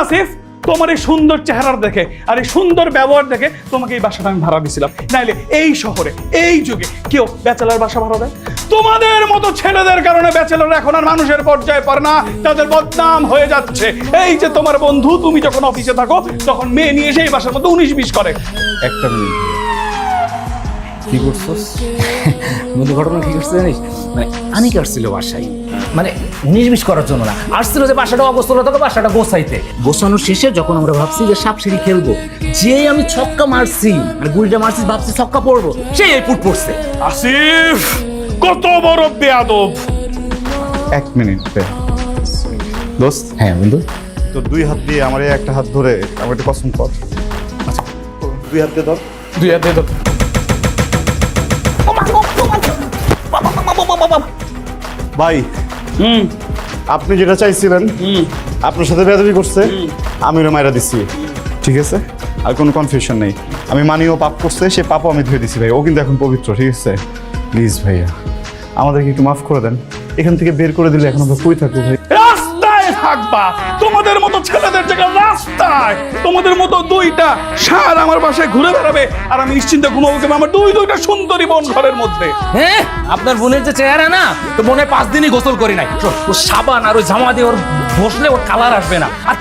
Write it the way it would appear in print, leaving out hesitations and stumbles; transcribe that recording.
আসিফ, তোমার এই সুন্দর চেহারা দেখে আর এই সুন্দর ব্যবহার দেখে তোমাকে এই বাসাটা আমি ভাড়া দিছিলাম। নাইলে এই শহরে এই যুগে কেউ ব্যাচেলার বাসা ভাড়া দেয়? তোমাদের মতো ছেলেদের কারণে ব্যাচেলার এখন আর মানুষের পর্যায়ে পড়ে না, তাদের বদনাম হয়ে যাচ্ছে। এই যে তোমার বন্ধু, তুমি যখন অফিসে থাকো তখন মেয়ে নিয়ে এসে এই বাসার মধ্যে 19-20 করে। একটা মিনিট, কি করছস? বন্ধু ঘটনা কি করছে জানিস? মানে আমি কাটছিল বাসায়, মানে 19-20 করার জন্য না, আসছিল যে বাসাটা অগোছালো থাকে, বাসাটা গোছাইতে। গোছানোর শেষে যখন আমরা ভাবছি যে সাপ সিঁড়ি খেলবো, যেই আমি ছক্কা মারছি, মানে গুলিটা মারছি, ভাবছি ছক্কা পড়বো, সেই এই পুট পড়ছে। আসিফ কত বড় বেয়াদব! এক মিনিট দোস্ত, হ্যাঁ বন্ধু, তো দুই হাত দিয়ে আমার এই একটা হাত ধরে আমার একটা কসম কর। আচ্ছা, দুই হাত দিয়ে ধর। দুই হাতে ধর। ভাই, আপনি যেটা চাইছিলেন, আপনার সাথে বেয়াদবি করছে, আমি ওরা মাইরা দিচ্ছি, ঠিক আছে? আর কোনো কনফিউশন নেই, আমি মানি ও পাপ করছে, সে পাপও আমি ধুয়ে দিছি ভাই, ও কিন্তু এখন পবিত্র, ঠিক আছে? প্লিজ ভাইয়া, আমাদেরকে একটু মাফ করে দেন, এখান থেকে বের করে দিলে এখন আমরা কই থাকবো ভাই? রাস্তায় থাকবা, তোমাদের মতো ছেলেদের জায়গায় রাস্তায়। তোমাদের মতো দুইটা ষাঁড় আমার বাসায় ঘুরে বেড়াবে আর আমি নিশ্চিন্তে ঘুমাবো কেমন আমার দুইটা সুন্দরী বোন ঘরের মধ্যে। হ্যাঁ আপনার বোনের যে চেহারা না, তো মনে হয় 5 দিনই গোসল করি নাই। ও সাবান আর ওই জামা দিয়ে ওর বসলে ওর কালার আসবে না। আর